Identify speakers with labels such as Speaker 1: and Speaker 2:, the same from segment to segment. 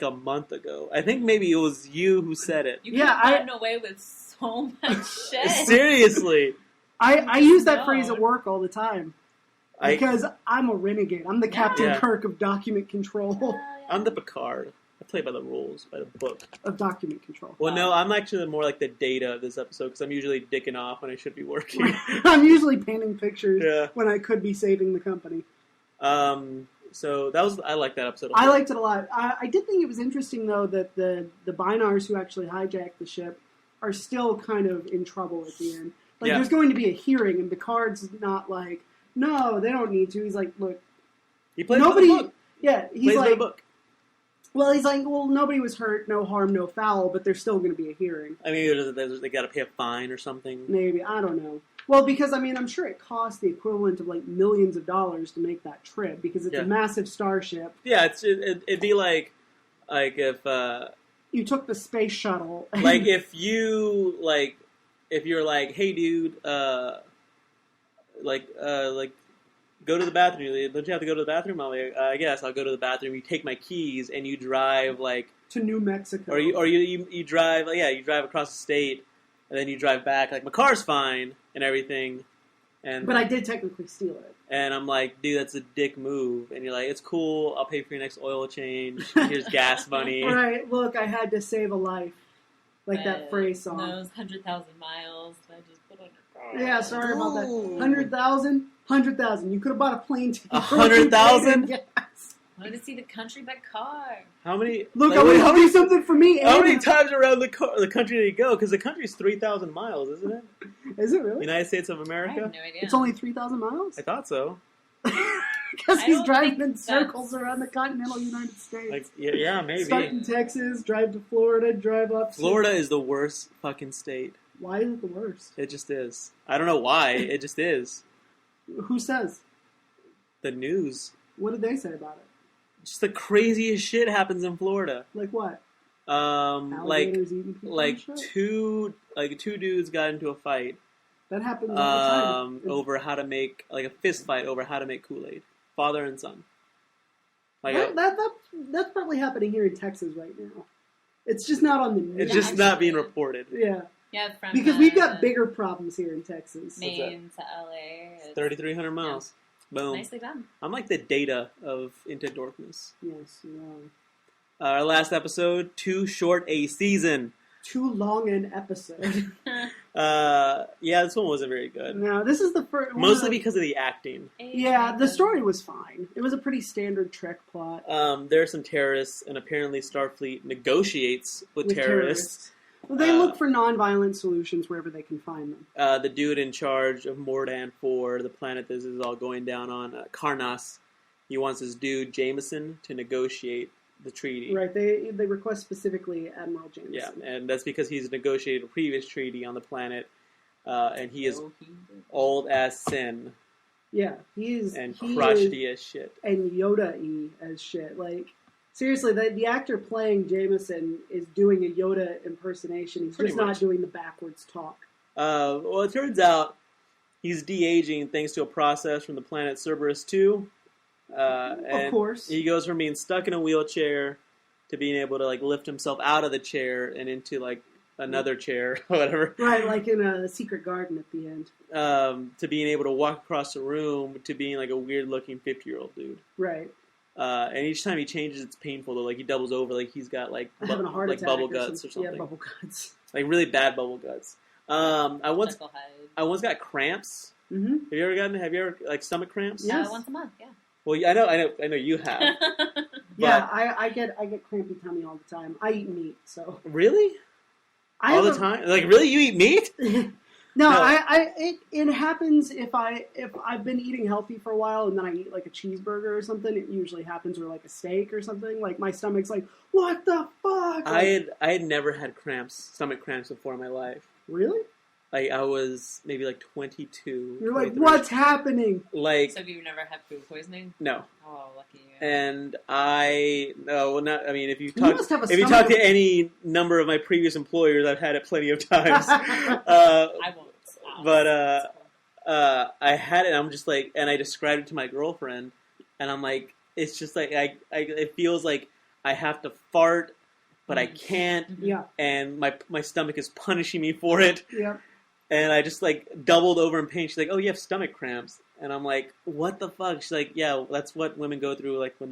Speaker 1: a month ago. I think maybe it was you who said it.
Speaker 2: You could have gotten away with so much shit.
Speaker 1: Seriously.
Speaker 3: I use that phrase at work all the time. Because I'm a renegade. I'm the Captain Kirk of document control.
Speaker 1: I'm the Picard. I play by the rules, by the book.
Speaker 3: Of document control.
Speaker 1: Well, no, I'm actually more like the Data of this episode, because I'm usually dicking off when I should be working.
Speaker 3: I'm usually painting pictures when I could be saving the company.
Speaker 1: So I liked that episode.
Speaker 3: I liked it a lot. I did think it was interesting, though, that the Binars who actually hijacked the ship are still kind of in trouble at the end. Like, there's going to be a hearing, and Picard's not like, no, they don't need to. He's like, look.
Speaker 1: He plays by the book.
Speaker 3: Yeah, he's
Speaker 1: plays
Speaker 3: like,
Speaker 1: by the book.
Speaker 3: Well, he's like, well, nobody was hurt, no harm, no foul, but there's still going to be a hearing.
Speaker 1: I mean, they got to pay a fine or something.
Speaker 3: Maybe, I don't know. Well, because, I mean, I'm sure it costs the equivalent of, like, millions of dollars to make that trip, because it's a massive starship.
Speaker 1: Yeah, it'd be like if...
Speaker 3: you took the space shuttle.
Speaker 1: Like, if you're like, hey, dude, go to the bathroom. Don't you have to go to the bathroom? I'm like, I guess I'll go to the bathroom. You take my keys and you drive, like...
Speaker 3: to New Mexico.
Speaker 1: Or you drive, you drive across the state, and then you drive back. Like, my car's fine and everything.
Speaker 3: But I did technically steal it.
Speaker 1: And I'm like, dude, that's a dick move. And you're like, it's cool. I'll pay for your next oil change. Here's gas money.
Speaker 3: Right. Look, I had to save a life. Like that phrase song.
Speaker 2: Those 100,000 miles that I just put on your car.
Speaker 3: Yeah, sorry about that. 100,000? 100,000. You could have bought a plane ticket.
Speaker 1: 100,000?
Speaker 3: Yes.
Speaker 2: I wanted to see the country by car.
Speaker 1: How many?
Speaker 3: Look, like, I want to do something for me.
Speaker 1: How many times around the country did you go? Because the country's 3,000 miles, isn't it?
Speaker 3: Is it really?
Speaker 1: United States of America?
Speaker 2: I have no idea.
Speaker 3: It's only 3,000 miles?
Speaker 1: I thought so.
Speaker 3: Because he's driving in circles around the continental United States.
Speaker 1: Like, yeah, maybe.
Speaker 3: Start in Texas, drive to Florida, drive up.
Speaker 1: Florida is the worst fucking state.
Speaker 3: Why is it the worst?
Speaker 1: It just is. I don't know why. It just is.
Speaker 3: Who says?
Speaker 1: The news.
Speaker 3: What did they say about it?
Speaker 1: Just the craziest shit happens in Florida.
Speaker 3: Like what?
Speaker 1: Two dudes got into a fight.
Speaker 3: That happens all the time.
Speaker 1: Over how to make, like, a fist fight over how to make Kool-Aid. Father and son. Like
Speaker 3: that's probably happening here in Texas right now. It's just not on the news.
Speaker 1: It's just not being reported.
Speaker 3: Yeah.
Speaker 2: Yeah, from,
Speaker 3: because we've got bigger problems here in Texas.
Speaker 2: Maine to LA.
Speaker 1: 3,300 miles. Yeah. Boom.
Speaker 2: Nicely done.
Speaker 1: I'm like the Data of Into Dorkness.
Speaker 3: Yes, you are.
Speaker 1: Our last episode, too short a season.
Speaker 3: Too long an episode.
Speaker 1: Yeah, this one wasn't very good.
Speaker 3: No, this is the first.
Speaker 1: Mostly because of the acting.
Speaker 3: Yeah, the story was fine. It was a pretty standard Trek plot.
Speaker 1: There are some terrorists, and apparently Starfleet negotiates with terrorists.
Speaker 3: Well, they look for non-violent solutions wherever they can find them.
Speaker 1: The dude in charge of Mordan 4, the planet this is all going down on, Karnas, he wants his dude Jameson to negotiate the treaty.
Speaker 3: Right, they request specifically Admiral Jameson.
Speaker 1: Yeah, and that's because he's negotiated a previous treaty on the planet, and he is old as sin.
Speaker 3: Yeah, he is.
Speaker 1: And crotchety as shit.
Speaker 3: And Yoda-y as shit. Like, seriously, the actor playing Jameson is doing a Yoda impersonation. He's just not doing the backwards talk.
Speaker 1: Well, it turns out he's de-aging thanks to a process from the planet Cerberus 2.
Speaker 3: Of course.
Speaker 1: He goes from being stuck in a wheelchair to being able to, like, lift himself out of the chair and into, like, another chair or whatever.
Speaker 3: Right, like in a secret garden at the end.
Speaker 1: To being able to walk across the room to being, like, a weird-looking 50-year-old dude.
Speaker 3: Right.
Speaker 1: And each time he changes, it's painful, though. Like, he doubles over, like, he's got, like,
Speaker 3: having a heart attack
Speaker 1: bubble guts or something.
Speaker 3: Yeah, bubble guts.
Speaker 1: Like, really bad bubble guts. I once got cramps.
Speaker 3: Mm-hmm.
Speaker 1: Have you ever, like, stomach cramps?
Speaker 2: Yes. Once a month, yeah.
Speaker 1: Well, I know you have.
Speaker 3: Yeah, I get crampy tummy all the time. I eat meat, so.
Speaker 1: Really? All the time? Like, really? You eat meat?
Speaker 3: No, it happens if I've been eating healthy for a while and then I eat like a cheeseburger or something. It usually happens, or like a steak or something. Like my stomach's like, what the fuck?
Speaker 1: I had never had stomach cramps before in my life.
Speaker 3: Really?
Speaker 1: Like, I was maybe like 22.
Speaker 3: You're like, what's happening?
Speaker 1: Like,
Speaker 2: so you never had food poisoning?
Speaker 1: No.
Speaker 2: Oh, lucky you.
Speaker 1: And if you talk to any number of my previous employers, I've had it plenty of times.
Speaker 2: I won't.
Speaker 1: But I had it, and I'm just like, and I described it to my girlfriend, and I'm like, it's just like, it feels like I have to fart, but I can't,
Speaker 3: Yeah.
Speaker 1: and my stomach is punishing me for it.
Speaker 3: Yeah.
Speaker 1: And I just like doubled over in pain. She's like, "Oh, you have stomach cramps," and I'm like, "What the fuck?" She's like, "Yeah, that's what women go through, like when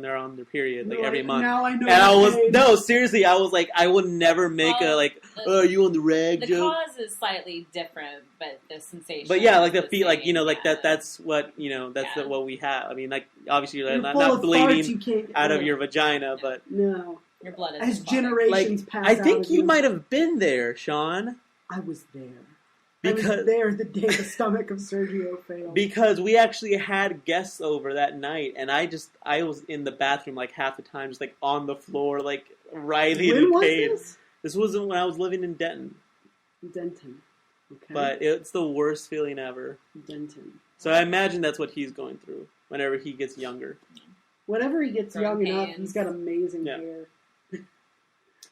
Speaker 1: they're on their period, like every month."
Speaker 3: Now I know.
Speaker 1: And I was
Speaker 3: pain.
Speaker 1: seriously, I was like, I would never make a like, "Oh, are you on the rag?"
Speaker 2: The
Speaker 1: joke.
Speaker 2: cause is slightly different, but the sensation.
Speaker 1: But yeah, like the
Speaker 2: is
Speaker 1: feet, like
Speaker 2: same,
Speaker 1: like
Speaker 2: yeah.
Speaker 1: that's what that's
Speaker 2: Yeah.
Speaker 1: what we have. I mean, like obviously you're
Speaker 3: You're
Speaker 1: not,
Speaker 3: full
Speaker 1: not
Speaker 3: of farts,
Speaker 1: bleeding
Speaker 3: you can't,
Speaker 1: out of your vagina, but
Speaker 3: No.
Speaker 2: Your blood is
Speaker 3: As
Speaker 2: clotted.
Speaker 3: generations
Speaker 1: like
Speaker 3: pass
Speaker 1: I
Speaker 3: out
Speaker 1: think
Speaker 3: of
Speaker 1: you might have been there, Sean.
Speaker 3: I was there. I
Speaker 1: Because
Speaker 3: was there the day the stomach of Sergio failed.
Speaker 1: because we actually had guests over that night, and I was in the bathroom like half the time, just like on the floor, like writhing
Speaker 3: When
Speaker 1: in
Speaker 3: was
Speaker 1: pain.
Speaker 3: this?
Speaker 1: This wasn't when I was living in Denton,
Speaker 3: Denton. Okay.
Speaker 1: but it's the worst feeling ever.
Speaker 3: Denton.
Speaker 1: So I imagine that's what he's going through whenever he gets younger.
Speaker 3: Whenever he gets
Speaker 2: Growing
Speaker 3: young enough,
Speaker 2: pains.
Speaker 3: he's got amazing
Speaker 1: Yeah.
Speaker 3: hair.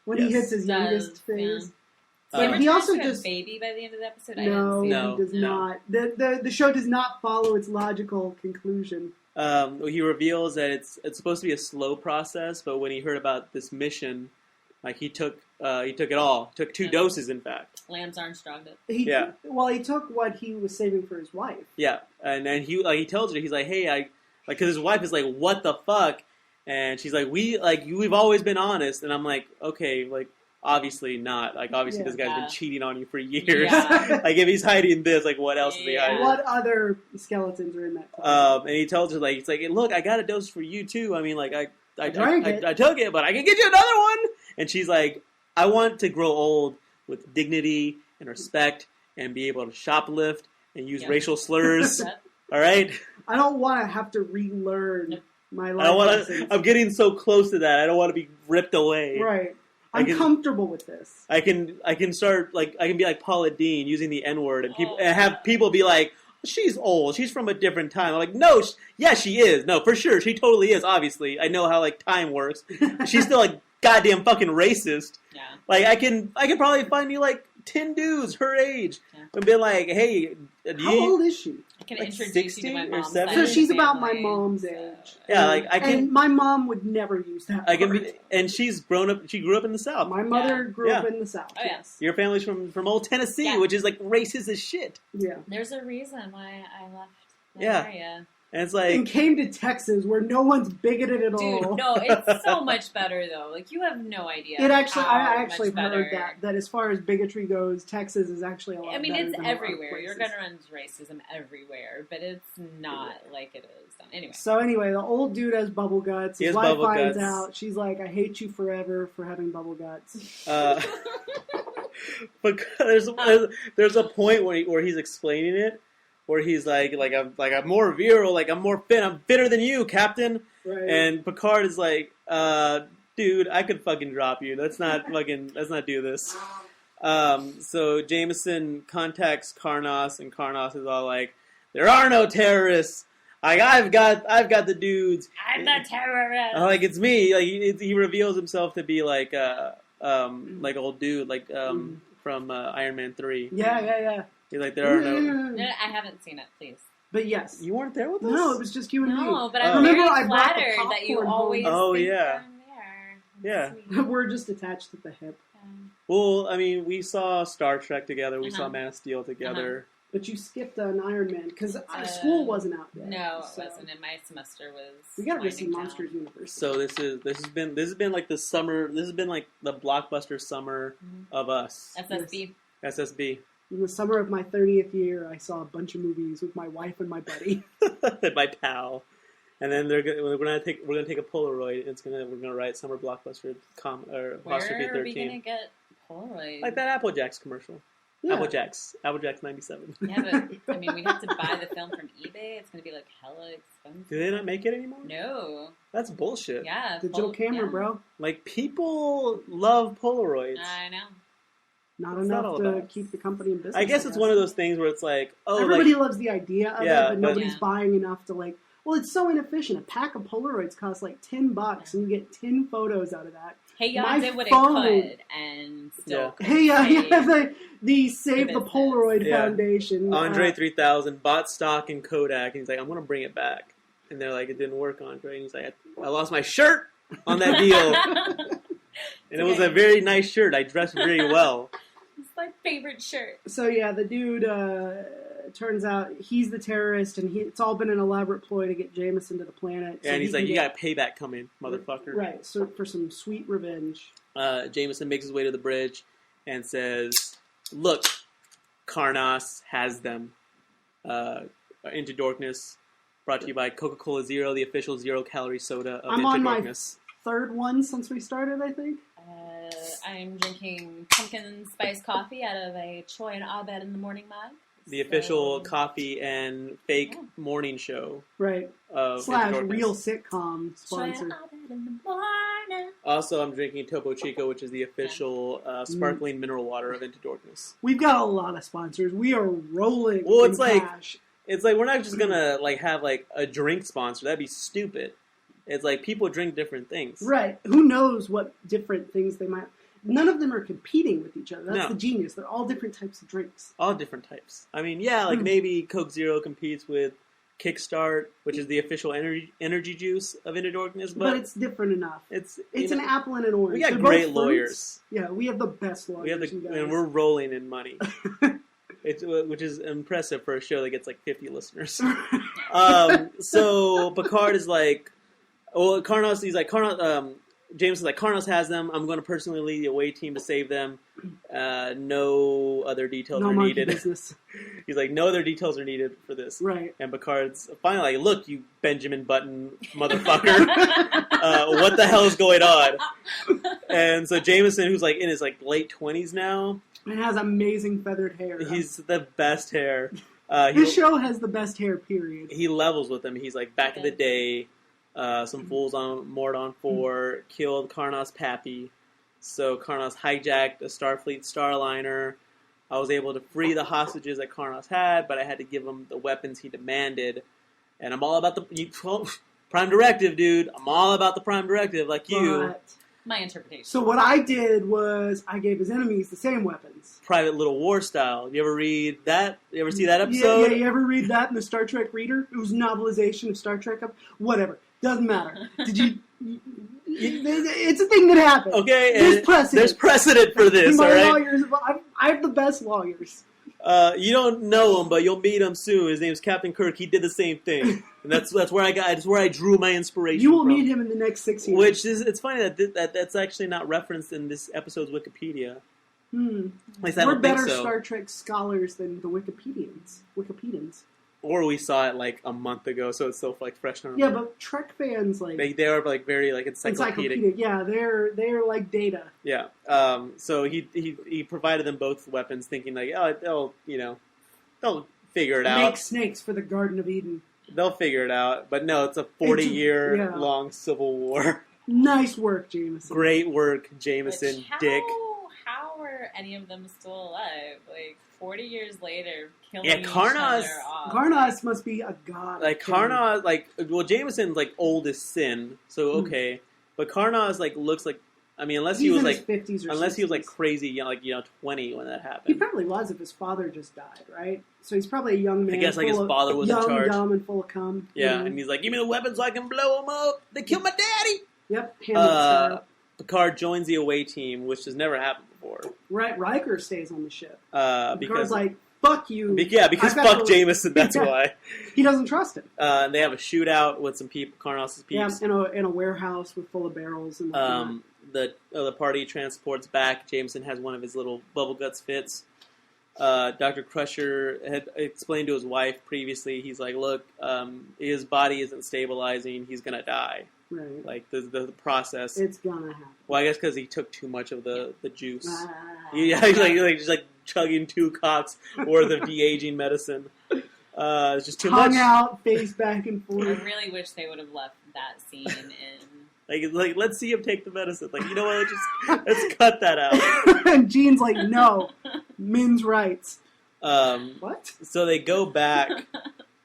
Speaker 3: When he
Speaker 1: Yes.
Speaker 3: hits his
Speaker 2: Does,
Speaker 3: youngest phase.
Speaker 2: He
Speaker 3: But
Speaker 2: ever
Speaker 3: he
Speaker 2: turns
Speaker 3: also
Speaker 2: to a
Speaker 3: just
Speaker 2: baby by the end of the episode. I
Speaker 3: no,
Speaker 2: didn't see
Speaker 1: No.
Speaker 3: he does
Speaker 1: no.
Speaker 3: not. The show does not follow its logical conclusion.
Speaker 1: He reveals that it's supposed to be a slow process, but when he heard about this mission, like he took it all. Took 2 doses, in fact.
Speaker 2: it. Lance Armstronged it.
Speaker 3: He
Speaker 1: Yeah.
Speaker 3: he took what he was saving for his wife.
Speaker 1: Yeah, and then he tells her, he's like, hey, because his wife is like, what the fuck, and she's like, we've always been honest, and I'm like, okay, like obviously not, like obviously this guy's
Speaker 2: Yeah.
Speaker 1: been cheating on you for years.
Speaker 2: Yeah.
Speaker 1: Like if he's hiding this, like what else is he
Speaker 2: Yeah.
Speaker 1: hiding?
Speaker 3: What other skeletons are in that closet?
Speaker 1: And he tells her like, it's like, look, I got a dose for you too. I mean, like I
Speaker 3: drank it.
Speaker 1: I took it, but I can get you another one. And she's like, I want to grow old with dignity and respect and be able to shoplift and use
Speaker 2: Yeah.
Speaker 1: racial slurs.
Speaker 2: Yep.
Speaker 1: All right.
Speaker 3: I don't want to have to relearn
Speaker 2: Nope.
Speaker 3: my
Speaker 1: I
Speaker 3: life
Speaker 1: don't want
Speaker 3: lessons.
Speaker 1: to. I'm getting so close to that. I don't want to be ripped away.
Speaker 3: Right.
Speaker 1: I
Speaker 3: I'm
Speaker 1: can-
Speaker 3: comfortable with this.
Speaker 1: I can start like I can be like Paula Dean using the N word and people
Speaker 2: Oh.
Speaker 1: and have people be like, she's old. She's from a different time. I'm like, no, yeah, she is. No, for sure, she totally is. Obviously, I know how like time works. She's still like goddamn fucking racist.
Speaker 2: Yeah.
Speaker 1: Like I can probably find me like 10 dudes her age
Speaker 2: Yeah.
Speaker 1: and be like, hey, do
Speaker 3: How
Speaker 1: you?
Speaker 3: old is she?
Speaker 2: I can
Speaker 1: Like
Speaker 2: introduce
Speaker 1: 60
Speaker 2: you to my
Speaker 1: or
Speaker 2: mom's
Speaker 1: 70?
Speaker 2: side
Speaker 3: So
Speaker 2: of
Speaker 3: she's
Speaker 2: the
Speaker 3: about my
Speaker 2: family,
Speaker 3: mom's
Speaker 2: so-
Speaker 3: age.
Speaker 1: Yeah, like I can.
Speaker 3: And my mom would never use that
Speaker 1: I can
Speaker 3: word.
Speaker 1: be, and she's grown up. She grew up in the South.
Speaker 3: My mother
Speaker 2: Yeah.
Speaker 3: grew up
Speaker 1: Yeah.
Speaker 3: in the South.
Speaker 2: Oh, yeah.
Speaker 3: Yes.
Speaker 1: Your family's from old Tennessee,
Speaker 2: Yeah.
Speaker 1: which is like racist as shit.
Speaker 3: Yeah.
Speaker 2: There's a reason why I left that
Speaker 1: Yeah.
Speaker 2: area.
Speaker 1: And it's
Speaker 3: And
Speaker 1: like,
Speaker 3: came to Texas where no one's bigoted at
Speaker 2: Dude,
Speaker 3: all.
Speaker 2: no, it's so much better though. Like you have no idea.
Speaker 3: It actually,
Speaker 2: how
Speaker 3: I actually
Speaker 2: much better.
Speaker 3: heard that as far as bigotry goes, Texas is actually a lot
Speaker 2: I mean,
Speaker 3: better
Speaker 2: it's
Speaker 3: than a lot of
Speaker 2: everywhere. You're
Speaker 3: places.
Speaker 2: gonna run racism everywhere, but it's not like it is. Anyway,
Speaker 3: So anyway, the old dude has bubble guts.
Speaker 1: He
Speaker 3: His
Speaker 1: has
Speaker 3: wife
Speaker 1: bubble
Speaker 3: finds
Speaker 1: guts.
Speaker 3: out. She's like, "I hate you forever for having bubble guts."
Speaker 1: but there's a point where he's explaining it, where he's like I'm more virile, like I'm more fit, I'm fitter than you, Captain.
Speaker 3: Right.
Speaker 1: And Picard is like, dude, I could fucking drop you. Let's not do this. So Jameson contacts Karnos, and Karnos is all like, there are no terrorists. Like I've got the dudes.
Speaker 2: I'm the terrorist.
Speaker 1: Like it's me. Like he reveals himself to be like old dude, like from Iron Man 3.
Speaker 3: Yeah.
Speaker 1: He's like, there are no.
Speaker 2: No, I haven't seen it. Please.
Speaker 3: But yes.
Speaker 1: You weren't there with us.
Speaker 3: No, it was just you and
Speaker 2: No,
Speaker 3: me.
Speaker 2: but
Speaker 1: Oh.
Speaker 2: I'm very
Speaker 3: Remember I brought the
Speaker 2: flattered that you
Speaker 3: popcorn
Speaker 2: always.
Speaker 3: home?
Speaker 1: Oh,
Speaker 2: think
Speaker 1: yeah.
Speaker 2: I'm there.
Speaker 1: Yeah.
Speaker 2: Sweet.
Speaker 3: We're just attached at the hip.
Speaker 1: Well, I mean, we saw Star Trek together. We saw
Speaker 2: Uh-huh.
Speaker 1: Man of Steel together.
Speaker 3: But you skipped an Iron Man because
Speaker 2: Uh,
Speaker 3: school wasn't out yet.
Speaker 2: No, it
Speaker 3: so
Speaker 2: wasn't. And my semester was.
Speaker 3: We gotta go see
Speaker 2: winding down.
Speaker 3: Monsters University.
Speaker 1: So this has been like the summer. This has been like the blockbuster summer
Speaker 2: Mhm.
Speaker 1: of us.
Speaker 2: SSB.
Speaker 1: SSB.
Speaker 3: In the summer of my 30th year, I saw a bunch of movies with my wife and my buddy.
Speaker 1: My pal. And then we're gonna take a Polaroid. We're gonna write summer blockbuster or apostrophe
Speaker 2: Where are we
Speaker 1: 13,
Speaker 2: gonna get Polaroid?
Speaker 1: like that Apple Jacks commercial.
Speaker 3: Yeah.
Speaker 1: Apple Jacks 97.
Speaker 2: Yeah, but I mean, we have to buy the film from eBay. It's gonna be like hella expensive.
Speaker 1: Do they not make it anymore?
Speaker 2: No.
Speaker 1: That's bullshit.
Speaker 2: Yeah.
Speaker 3: Digital camera,
Speaker 2: yeah.
Speaker 3: bro.
Speaker 1: Like people love Polaroids.
Speaker 2: I know.
Speaker 3: Not
Speaker 1: What's that
Speaker 3: enough
Speaker 1: all
Speaker 3: to
Speaker 1: about?
Speaker 3: keep the company in business.
Speaker 1: I guess it's one of those things where it's like, oh,
Speaker 3: Everybody
Speaker 1: like
Speaker 3: loves the idea of
Speaker 1: Yeah,
Speaker 3: it, but
Speaker 1: but-
Speaker 3: nobody's
Speaker 2: Yeah.
Speaker 3: buying enough to like. Well, it's so inefficient. A pack of Polaroids costs like $10, and you get 10 photos out of that.
Speaker 2: Hey, y'all
Speaker 3: My
Speaker 2: did what
Speaker 3: phone-
Speaker 2: it could, and still.
Speaker 1: Yeah.
Speaker 3: Hey,
Speaker 2: Save
Speaker 3: the Save the
Speaker 2: business.
Speaker 3: Polaroid
Speaker 1: Yeah.
Speaker 3: Foundation.
Speaker 1: Andre 3000 bought stock in Kodak, and he's like, I'm gonna bring it back. And they're like, it didn't work, Andre. And he's like, I lost my shirt. on that deal. And it was a very nice shirt. I dressed very well.
Speaker 2: It's my favorite shirt.
Speaker 3: So yeah, the dude turns out he's the terrorist, and it's all been an elaborate ploy to get Jameson to the planet.
Speaker 1: Yeah, and he's like, you got payback coming, motherfucker.
Speaker 3: Right, so for some sweet revenge.
Speaker 1: Jameson makes his way to the bridge and says, look, Karnas has them. Into Dorkness, brought to you by Coca-Cola Zero, the official zero-calorie soda of Into Dorkness.
Speaker 3: Third one since we started, I think.
Speaker 2: I'm drinking pumpkin spice coffee out of a Choi and Abed in the morning mug.
Speaker 1: The official coffee and fake morning show.
Speaker 3: Right.
Speaker 1: Of
Speaker 3: / real sitcom sponsor.
Speaker 2: Choi and Abed in the morning.
Speaker 1: Also, I'm drinking Topo Chico, which is the official sparkling mineral water of Into Dorkness.
Speaker 3: We've got a lot of sponsors. We are rolling
Speaker 1: Well,
Speaker 3: in cash.
Speaker 1: It's like we're not just gonna have a drink sponsor. That'd be stupid. It's like people drink different things.
Speaker 3: Right. Who knows what different things they might... None of them are competing with each other. That's the genius. They're all different types of drinks.
Speaker 1: All different types. I mean, yeah, maybe Coke Zero competes with Kickstart, which is the official energy juice of Into Dorkness. But
Speaker 3: it's different enough. It's an
Speaker 1: know,
Speaker 3: apple and an orange.
Speaker 1: We got great lawyers.
Speaker 3: Yeah, we have the best lawyers.
Speaker 1: And we're rolling in money. Which is impressive for a show that gets 50 listeners. So Picard is like... Well, Karnos, he's like, James is like, Karnos has them. I'm going to personally lead the away team to save them. No other details are needed.
Speaker 3: Business.
Speaker 1: He's like, no other details are needed for this.
Speaker 3: Right.
Speaker 1: And Picard's finally like, look, you Benjamin Button motherfucker. What the hell is going on? And so Jameson, who's in his late 20s now.
Speaker 3: And has amazing feathered hair.
Speaker 1: He's the best hair.
Speaker 3: This show has the best hair, period.
Speaker 1: He levels with them. He's like, back in the day... some fools on Mordon 4 killed Karnos' pappy. So Karnos hijacked a Starfleet Starliner. I was able to free the hostages that Karnos had, but I had to give him the weapons he demanded. And I'm all about the Prime Directive, dude. I'm all about the Prime Directive, like you.
Speaker 2: My interpretation.
Speaker 3: So what I did was I gave his enemies the same weapons.
Speaker 1: Private Little War style. You ever read that? You ever see that episode?
Speaker 3: Yeah, you ever read that in the Star Trek Reader? It was a novelization of Star Trek. Whatever. Doesn't matter. Did you... It's a thing that happened.
Speaker 1: Okay,
Speaker 3: there's precedent.
Speaker 1: There's precedent for this, all right?
Speaker 3: Lawyers, I have the best lawyers.
Speaker 1: You don't know him, but you'll meet him soon. His name's Captain Kirk. He did the same thing, and that's where I drew my inspiration.
Speaker 3: You will meet him in the next 6 years.
Speaker 1: Which is, it's funny that's actually not referenced in this episode's Wikipedia. At least I
Speaker 3: We're
Speaker 1: don't think
Speaker 3: better
Speaker 1: so.
Speaker 3: Star Trek scholars than the Wikipedians.
Speaker 1: Or we saw it a month ago, so it's still fresh on our
Speaker 3: Yeah,
Speaker 1: mind.
Speaker 3: but Trek fans
Speaker 1: they are very encyclopedic.
Speaker 3: Yeah, they're like data.
Speaker 1: Yeah. So he provided them both weapons, thinking they'll figure it out.
Speaker 3: Make snakes for the Garden of Eden.
Speaker 1: They'll figure it out, but no, it's a 40-year long civil war.
Speaker 3: Nice work, Jameson.
Speaker 1: Great work, Jameson. Dick.
Speaker 2: How are any of them still alive? 40 years later, killing each
Speaker 1: Karnos,
Speaker 2: other off.
Speaker 3: Karnos must be a god.
Speaker 1: Karnos, Jameson's old as sin, so okay. But Karnos looks unless he was
Speaker 3: 50s or
Speaker 1: unless
Speaker 3: 60s.
Speaker 1: he was crazy, 20 when that happened.
Speaker 3: He probably was if his father just died, right? So he's probably a young man.
Speaker 1: I guess his father was in charge.
Speaker 3: Young, dumb, and full of cum.
Speaker 1: Yeah, and he's like, give me the weapon so I can blow him up. They killed my daddy.
Speaker 3: Yep.
Speaker 1: Picard joins the away team, which has never happened before.
Speaker 3: Right, Riker stays on the ship.
Speaker 1: Because
Speaker 3: like, fuck you.
Speaker 1: Because fuck Jameson, that's why.
Speaker 3: He doesn't trust him.
Speaker 1: They have a shootout with some people, Karnos' peeps.
Speaker 3: Yeah, in a warehouse full of barrels. And
Speaker 1: the party transports back. Jameson has one of his little bubble guts fits. Dr. Crusher had explained to his wife previously, he's like, look, his body isn't stabilizing, he's going to die.
Speaker 3: Right.
Speaker 1: The process.
Speaker 3: It's gonna happen.
Speaker 1: Well, I guess because he took too much of the juice. Yeah, he's just chugging 2 cocks worth of de-aging medicine. It's just too much.
Speaker 3: Hung out, face back and forth.
Speaker 2: I really wish they would have left that scene in.
Speaker 1: Let's see him take the medicine. You know what? Let's cut that out.
Speaker 3: And Gene's like, no, men's rights.
Speaker 1: What? So they go back.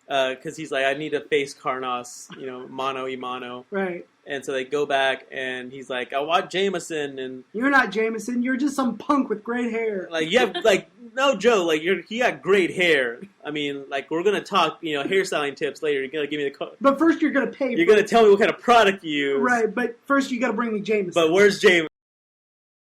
Speaker 1: Because he's like, I need to face Karnos, mano y mano.
Speaker 3: Right.
Speaker 1: And so they go back, and he's like, I want Jameson, and...
Speaker 3: You're not Jameson, you're just some punk with great hair.
Speaker 1: You have, no, Joe, like you got great hair. I mean, like we're gonna talk, hairstyling tips later. You're gonna give me the.
Speaker 3: But first, you're gonna pay.
Speaker 1: You're gonna tell me what kind of product you use.
Speaker 3: Right, but first you got to bring me Jameson.
Speaker 1: But where's James?